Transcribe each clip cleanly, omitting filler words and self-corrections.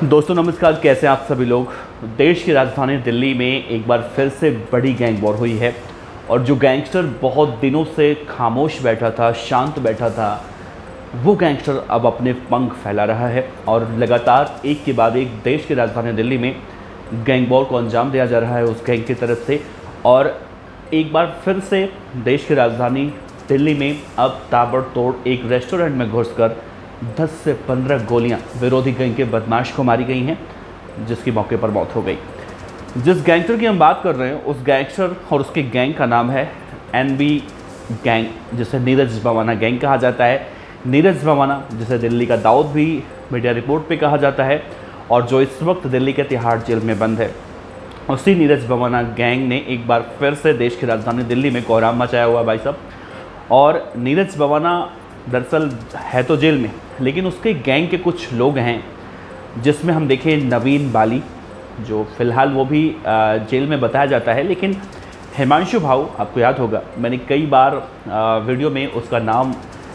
दोस्तों नमस्कार, कैसे हैं आप सभी लोग। देश की राजधानी दिल्ली में एक बार फिर से बड़ी गैंग वॉर हुई है और जो गैंगस्टर बहुत दिनों से खामोश बैठा था, शांत बैठा था, वो गैंगस्टर अब अपने पंख फैला रहा है और लगातार एक के बाद एक देश की राजधानी दिल्ली में गैंग वॉर को अंजाम दिया जा रहा है उस गैंग की तरफ से। और एक बार फिर से देश की राजधानी दिल्ली में अब ताबड़तोड़ एक रेस्टोरेंट में घुसकर 10 से 15 गोलियां विरोधी गैंग के बदमाश को मारी गई हैं, जिसकी मौके पर मौत हो गई। जिस गैंगस्टर की हम बात कर रहे हैं उस गैंगस्टर और उसके गैंग का नाम है NB गैंग, जिसे नीरज भवाना गैंग कहा जाता है। नीरज भवाना जिसे दिल्ली का दाऊद भी मीडिया रिपोर्ट पे कहा जाता है और जो इस वक्त दिल्ली के तिहाड़ जेल में बंद है, उसी नीरज भवाना गैंग ने एक बार फिर से देश की राजधानी दिल्ली में कोहराम मचाया हुआ भाई साहब। और नीरज भवाना दरअसल है तो जेल में, लेकिन उसके गैंग के कुछ लोग हैं जिसमें हम देखें नवीन बाली, जो फ़िलहाल वो भी जेल में बताया जाता है, लेकिन हिमांशु भाऊ, आपको याद होगा मैंने कई बार वीडियो में उसका नाम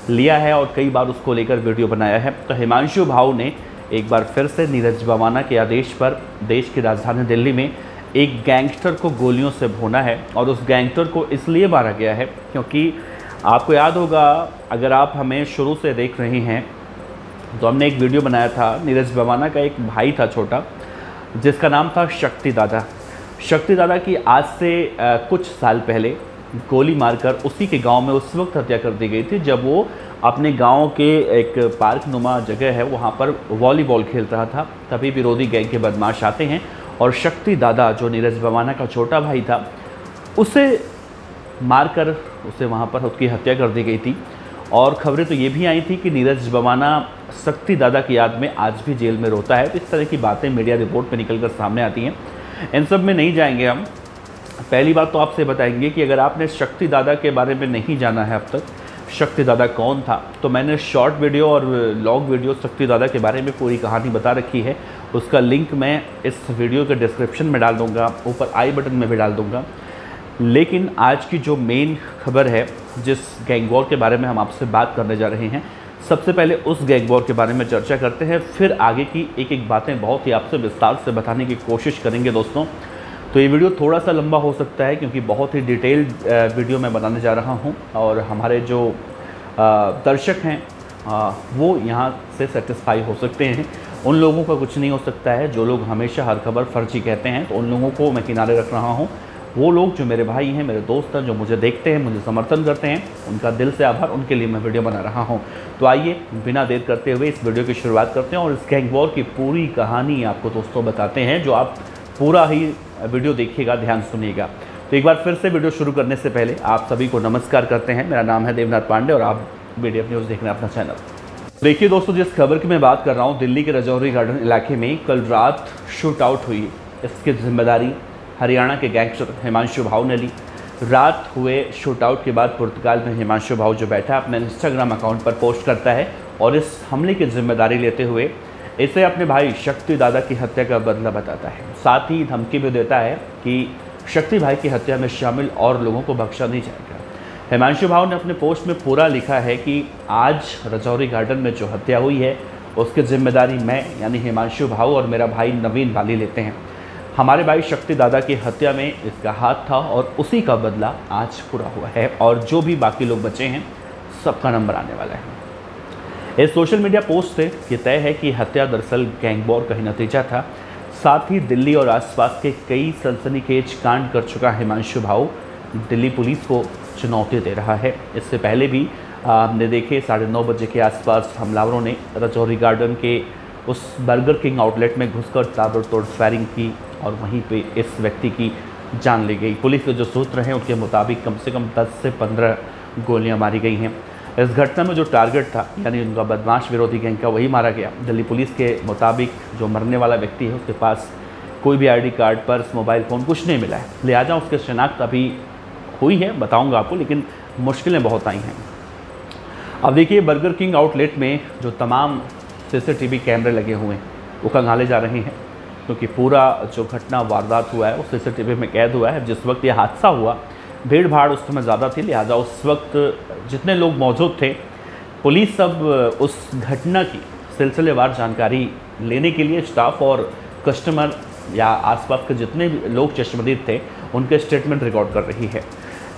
लिया है और कई बार उसको लेकर वीडियो बनाया है। तो हिमांशु भाऊ ने एक बार फिर से नीरज भवाना के आदेश पर देश की राजधानी दिल्ली में एक गैंगस्टर को गोलियों से भूना है और उस गैंगस्टर को इसलिए मारा गया है क्योंकि आपको याद होगा, अगर आप हमें शुरू से देख रहे हैं तो हमने एक वीडियो बनाया था। नीरज भवाना का एक भाई था छोटा, जिसका नाम था शक्ति दादा। शक्ति दादा की आज से कुछ साल पहले गोली मारकर उसी के गांव में उस वक्त हत्या कर दी गई थी, जब वो अपने गांव के एक पार्क नुमा जगह है वहां पर वॉलीबॉल खेल रहा था। तभी विरोधी गैंग के बदमाश आते हैं और शक्ति दादा, जो नीरज भवाना का छोटा भाई था, उसे मारकर उसे वहाँ पर उसकी हत्या कर दी गई थी। और खबरें तो ये भी आई थी कि नीरज भवाना शक्ति दादा की याद में आज भी जेल में रोता है। तो इस तरह की बातें मीडिया रिपोर्ट में निकल कर सामने आती हैं। इन सब में नहीं जाएंगे हम। पहली बात तो आपसे बताएंगे कि अगर आपने शक्ति दादा के बारे में नहीं जाना है अब तक, शक्ति दादा कौन था, तो मैंने शॉर्ट वीडियो और लॉन्ग वीडियो शक्ति दादा के बारे में पूरी कहानी बता रखी है। उसका लिंक मैं इस वीडियो के डिस्क्रिप्शन में डाल दूँगा, ऊपर आई बटन में भी डाल दूँगा। लेकिन आज की जो मेन खबर है, जिस गैंग वॉर के बारे में हम आपसे बात करने जा रहे हैं, सबसे पहले उस गैंग वॉर के बारे में चर्चा करते हैं, फिर आगे की एक एक बातें बहुत ही आपसे विस्तार से बताने की कोशिश करेंगे दोस्तों। तो ये वीडियो थोड़ा सा लंबा हो सकता है क्योंकि बहुत ही डिटेल्ड वीडियो मैं बनाने जा रहा हूँ और हमारे जो दर्शक हैं वो यहाँ से सेटिस्फाई हो सकते हैं। उन लोगों का कुछ नहीं हो सकता है जो लोग हमेशा हर खबर फर्जी कहते हैं, तो उन लोगों को मैं किनारे रख रहा हूँ। वो लोग जो मेरे भाई हैं, मेरे दोस्त हैं, जो मुझे देखते हैं, मुझे समर्थन करते हैं, उनका दिल से आभार, उनके लिए मैं वीडियो बना रहा हूं। तो आइए बिना देर करते हुए इस वीडियो की शुरुआत करते हैं और इस गैंग वॉर की पूरी कहानी आपको दोस्तों बताते हैं, जो आप पूरा ही वीडियो देखिएगा, ध्यान सुनिएगा। तो एक बार फिर से वीडियो शुरू करने से पहले आप सभी को नमस्कार करते हैं। मेरा नाम है देवनाथ पांडे और आप BDF न्यूज़ देख रहे हैं अपना चैनल। देखिए दोस्तों, जिस खबर की मैं बात कर रहा हूँ, दिल्ली के रजौरी गार्डन इलाके में कल रात शूट आउट हुई। इसकी जिम्मेदारी हरियाणा के गैंगस्टर हिमांशु भाऊ ने ली। रात हुए शूटआउट के बाद पुर्तगाल में हिमांशु भाऊ जो बैठा अपने इंस्टाग्राम अकाउंट पर पोस्ट करता है और इस हमले की जिम्मेदारी लेते हुए इसे अपने भाई शक्ति दादा की हत्या का बदला बताता है। साथ ही धमकी भी देता है कि शक्ति भाई की हत्या में शामिल और लोगों को बख्शा नहीं जाएगा। हिमांशु भाऊ ने अपने पोस्ट में पूरा लिखा है कि आज रजौरी गार्डन में जो हत्या हुई है उसकी जिम्मेदारी मैं यानी हिमांशु भाऊ और मेरा भाई नवीन बाली लेते हैं। हमारे भाई शक्ति दादा की हत्या में इसका हाथ था और उसी का बदला आज पूरा हुआ है और जो भी बाकी लोग बचे हैं सबका नंबर आने वाला है। इस सोशल मीडिया पोस्ट से ये तय है कि हत्या दरअसल गैंग वॉर का ही नतीजा था। साथ ही दिल्ली और आसपास के कई सनसनीखेज कांड कर चुका हिमांशु भाऊ दिल्ली पुलिस को चुनौती दे रहा है। इससे पहले भी हमने देखे 9:30 बजे के आसपास हमलावरों ने रजौरी गार्डन के उस बर्गर किंग आउटलेट में घुसकर ताबड़तोड़ फायरिंग की और वहीं पे इस व्यक्ति की जान ली गई। पुलिस के जो सूत्र हैं उनके मुताबिक कम से कम 10 से 15 गोलियां मारी गई हैं। इस घटना में जो टारगेट था यानी उनका बदमाश विरोधी गैंग का, वही मारा गया। दिल्ली पुलिस के मुताबिक जो मरने वाला व्यक्ति है उसके पास कोई भी ID card, purse, mobile phone कुछ नहीं मिला है, लिहाजा उसकी शिनाख्त अभी हुई है, बताऊँगा आपको, लेकिन मुश्किलें बहुत आई हैं। अब देखिए, बर्गर किंग आउटलेट में जो तमाम CCTV कैमरे लगे हुए हैं वो खंगाले जा रहे हैं क्योंकि पूरा जो घटना वारदात हुआ है वो CCTV में कैद हुआ है। जिस वक्त ये हादसा हुआ भीड़ भाड़ उस समय ज़्यादा थी, लिहाजा उस वक्त जितने लोग मौजूद थे, पुलिस सब उस घटना की सिलसिलेवार जानकारी लेने के लिए स्टाफ और कस्टमर या आसपास के जितने भी लोग चश्मदीद थे उनके स्टेटमेंट रिकॉर्ड कर रही है।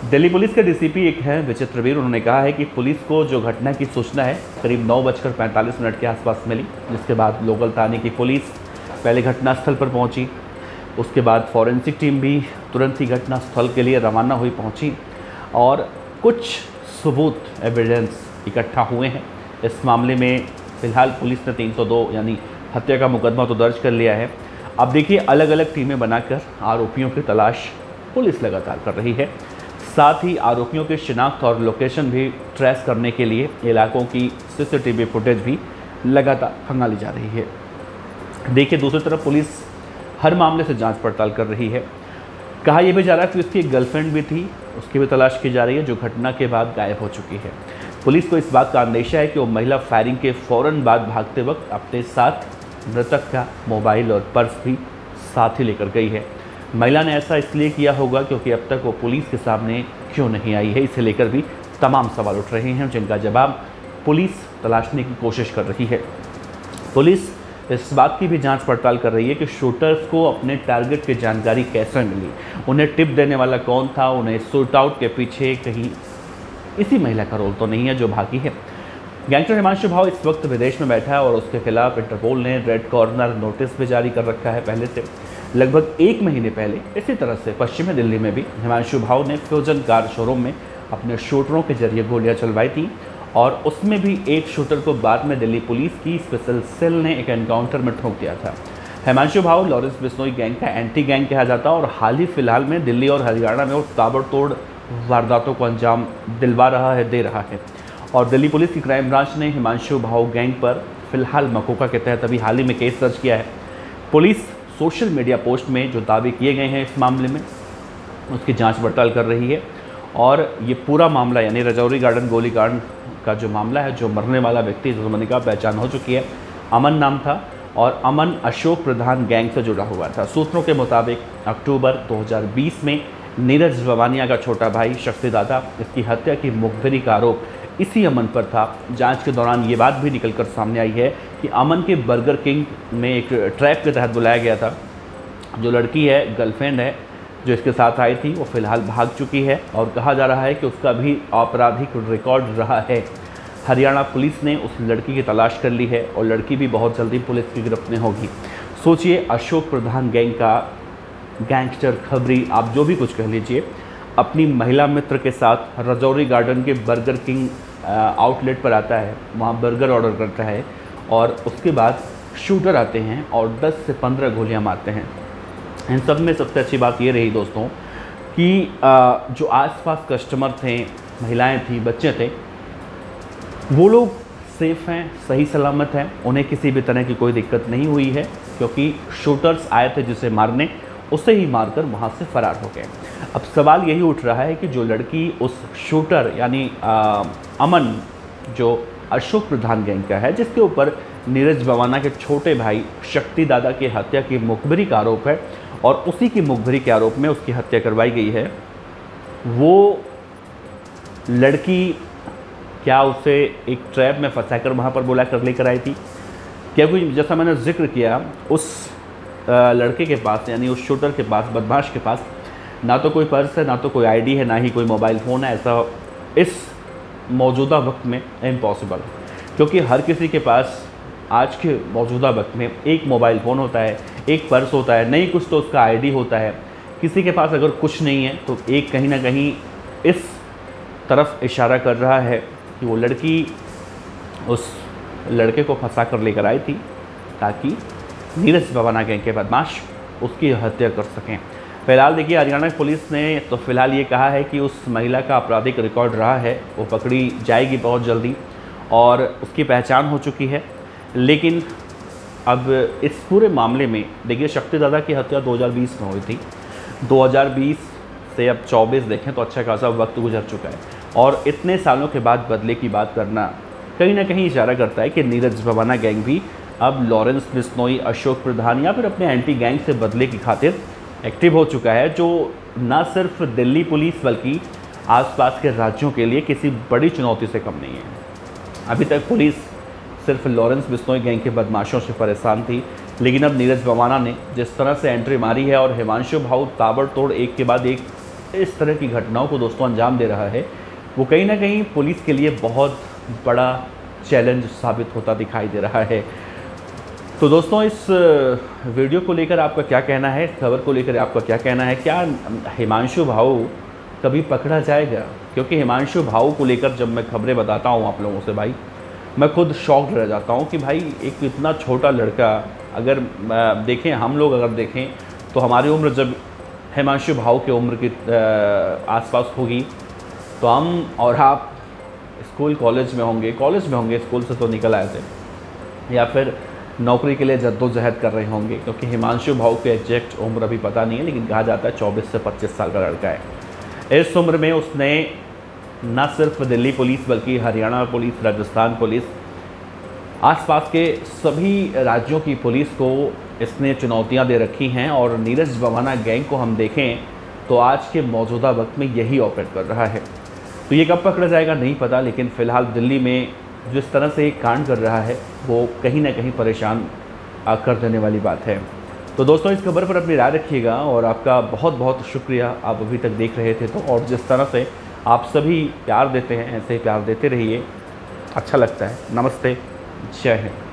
दिल्ली पुलिस के डीसीपी एक हैं विचित्रवीर, उन्होंने कहा है कि पुलिस को जो घटना की सूचना है करीब 9:45 के आसपास मिली, जिसके बाद लोकल थाने की पुलिस पहले घटनास्थल पर पहुंची। उसके बाद फॉरेंसिक टीम भी तुरंत ही घटनास्थल के लिए रवाना हुई पहुंची और कुछ सबूत एविडेंस इकट्ठा हुए हैं। इस मामले में फ़िलहाल पुलिस ने 302 यानी हत्या का मुकदमा तो दर्ज कर लिया है। अब देखिए, अलग अलग टीमें बनाकर आरोपियों की तलाश पुलिस लगातार कर रही है। साथ ही आरोपियों की शिनाख्त और लोकेशन भी ट्रेस करने के लिए इलाकों की सीसीटीवी फुटेज भी लगातार खंगाली जा रही है। देखिए, दूसरी तरफ पुलिस हर मामले से जांच पड़ताल कर रही है। कहा यह भी जा रहा है कि उसकी एक गर्लफ्रेंड भी थी, उसकी भी तलाश की जा रही है, जो घटना के बाद गायब हो चुकी है। पुलिस को इस बात का अंदेशा है कि वो महिला फायरिंग के फ़ौरन बाद भागते वक्त अपने साथ मृतक का मोबाइल और पर्स भी साथ ही लेकर गई है। महिला ने ऐसा इसलिए किया होगा क्योंकि अब तक वो पुलिस के सामने क्यों नहीं आई है, इसे लेकर भी तमाम सवाल उठ रहे हैं, जिनका जवाब पुलिस तलाशने की कोशिश कर रही है। पुलिस इस बात की भी जांच पड़ताल कर रही है कि शूटर्स को अपने टारगेट की जानकारी कैसे मिली, उन्हें टिप देने वाला कौन था, उन्हें शूट आउट के पीछे कहीं इसी महिला का रोल तो नहीं है जो भागी है। गैंगस्टर हिमांशु भाव इस वक्त विदेश में बैठा है और उसके खिलाफ इंटरपोल ने रेड कॉर्नर नोटिस भी जारी कर रखा है पहले से। लगभग 1 महीने पहले इसी तरह से पश्चिमी दिल्ली में भी हिमांशु भाव ने फ्यूजन कार शोरूम में अपने शूटरों के जरिए गोलियां चलवाई थी और उसमें भी एक शूटर को बाद में दिल्ली पुलिस की स्पेशल सेल ने एक एनकाउंटर में ठोक दिया था। हिमांशु भाव लॉरेंस बिश्नोई गैंग का एंटी गैंग कहा जाता है और हाल ही फिलहाल में दिल्ली और हरियाणा में वो ताबड़तोड़ वारदातों को अंजाम दिलवा रहा है, दे रहा है। और दिल्ली पुलिस की क्राइम ब्रांच ने हिमांशु भाव गैंग पर फिलहाल मकोका के तहत अभी हाल ही में केस दर्ज किया है। पुलिस सोशल मीडिया पोस्ट में जो दावे किए गए हैं इस मामले में उसकी जांच पड़ताल कर रही है और ये पूरा मामला यानी रजौरी गार्डन गोलीकांड का जो मामला है, जो मरने वाला व्यक्ति दुश्मनी का पहचान हो चुकी है, अमन नाम था और अमन अशोक प्रधान गैंग से जुड़ा हुआ था। सूत्रों के मुताबिक अक्टूबर 2020 में नीरज बवानिया का छोटा भाई शक्ति दादा, इसकी हत्या की मुखबिरी का आरोप इसी अमन पर था। जांच के दौरान ये बात भी निकलकर सामने आई है कि अमन के बर्गर किंग में एक ट्रैप के तहत बुलाया गया था। जो लड़की है, गर्लफ्रेंड है जो इसके साथ आई थी, वो फिलहाल भाग चुकी है और कहा जा रहा है कि उसका भी आपराधिक रिकॉर्ड रहा है। हरियाणा पुलिस ने उस लड़की की तलाश कर ली है और लड़की भी बहुत जल्दी पुलिस की गिरफ्त में होगी। सोचिए, अशोक प्रधान गैंग का गैंगस्टर, खबरी, आप जो भी कुछ कह लीजिए, अपनी महिला मित्र के साथ रजौरी गार्डन के बर्गर किंग आउटलेट पर आता है, वहाँ बर्गर ऑर्डर करता है और उसके बाद शूटर आते हैं और 10 से 15 गोलियां मारते हैं। इन सब में सबसे अच्छी बात ये रही दोस्तों कि जो आसपास कस्टमर थे, महिलाएं थी, बच्चे थे, वो लोग सेफ़ हैं, सही सलामत हैं, उन्हें किसी भी तरह की कोई दिक्कत नहीं हुई है क्योंकि शूटर्स आए थे जिसे मारने, उसे ही मारकर वहाँ से फरार हो गए। अब सवाल यही उठ रहा है कि जो लड़की उस शूटर यानी अमन, जो अशोक प्रधान गैंग का है, जिसके ऊपर नीरज बवाना के छोटे भाई शक्ति दादा की हत्या की मुखबिरी का आरोप है और उसी की मुखबिरी के आरोप में उसकी हत्या करवाई गई है, वो लड़की क्या उसे एक ट्रैप में फंसाकर वहाँ पर बुला कर लेकर आई थी? क्या कोई, जैसा मैंने जिक्र किया, उस लड़के के पास यानी उस शूटर के पास, बदमाश के पास ना तो कोई पर्स है, ना तो कोई आईडी है, ना ही कोई मोबाइल फ़ोन है। ऐसा इस मौजूदा वक्त में इम्पॉसिबल, क्योंकि हर किसी के पास आज के मौजूदा वक्त में एक मोबाइल फ़ोन होता है, एक पर्स होता है, नहीं कुछ तो उसका आईडी होता है। किसी के पास अगर कुछ नहीं है तो एक कहीं ना कहीं इस तरफ इशारा कर रहा है कि वो लड़की उस लड़के को फंसा कर लेकर आई थी ताकि नीरज बवाना गैंग के बदमाश उसकी हत्या कर सकें। फिलहाल देखिए, हरियाणा पुलिस ने तो फिलहाल ये कहा है कि उस महिला का आपराधिक रिकॉर्ड रहा है, वो पकड़ी जाएगी बहुत जल्दी और उसकी पहचान हो चुकी है। लेकिन अब इस पूरे मामले में देखिए, शक्ति दादा की हत्या 2020 में हुई थी, 2020 से अब 24 देखें तो अच्छा खासा वक्त गुजर चुका है और इतने सालों के बाद बदले की बात करना कहीं ना कहीं इशारा करता है कि नीरज बवाना गैंग भी अब लॉरेंस बिश्नोई, अशोक प्रधान या फिर अपने एंटी गैंग से बदले की खातिर एक्टिव हो चुका है, जो ना सिर्फ दिल्ली पुलिस बल्कि आसपास के राज्यों के लिए किसी बड़ी चुनौती से कम नहीं है। अभी तक पुलिस सिर्फ लॉरेंस बिश्नोई गैंग के बदमाशों से परेशान थी, लेकिन अब नीरज भवाना ने जिस तरह से एंट्री मारी है और हिमांशु भाऊ ताबड़तोड़ एक के बाद एक इस तरह की घटनाओं को दोस्तों अंजाम दे रहा है, वो कहीं ना कहीं पुलिस के लिए बहुत बड़ा चैलेंज साबित होता दिखाई दे रहा है। तो दोस्तों इस वीडियो को लेकर आपका क्या कहना है, इस खबर को लेकर आपका क्या कहना है? क्या हिमांशु भाऊ कभी पकड़ा जाएगा? क्योंकि हिमांशु भाऊ को लेकर जब मैं खबरें बताता हूँ आप लोगों से भाई, मैं खुद शॉक्ड रह जाता हूँ कि भाई एक इतना छोटा लड़का, अगर देखें हम लोग अगर देखें तो हमारी उम्र जब हिमांशु भाऊ की उम्र के आसपास होगी तो हम और आप स्कूल कॉलेज में होंगे, स्कूल से तो निकल आए थे, या फिर नौकरी के लिए जद्दोजहद कर रहे होंगे, क्योंकि हिमांशु भाऊ की एग्जैक्ट उम्र अभी पता नहीं है, लेकिन कहा जाता है 24 से 25 साल का लड़का है। इस उम्र में उसने न सिर्फ दिल्ली पुलिस बल्कि हरियाणा पुलिस, राजस्थान पुलिस, आसपास के सभी राज्यों की पुलिस को इसने चुनौतियां दे रखी हैं। और नीरज भवाना गैंग को हम देखें तो आज के मौजूदा वक्त में यही ऑपरेट कर रहा है। तो ये कब पकड़ा जाएगा नहीं पता, लेकिन फ़िलहाल दिल्ली में जिस तरह से एक कांड कर रहा है वो कहीं ना कहीं परेशान कर देने वाली बात है। तो दोस्तों इस खबर पर अपनी राय रखिएगा और आपका बहुत बहुत शुक्रिया, आप अभी तक देख रहे थे तो। और जिस तरह से आप सभी प्यार देते हैं ऐसे ही प्यार देते रहिए, अच्छा लगता है। नमस्ते, जय हिंद।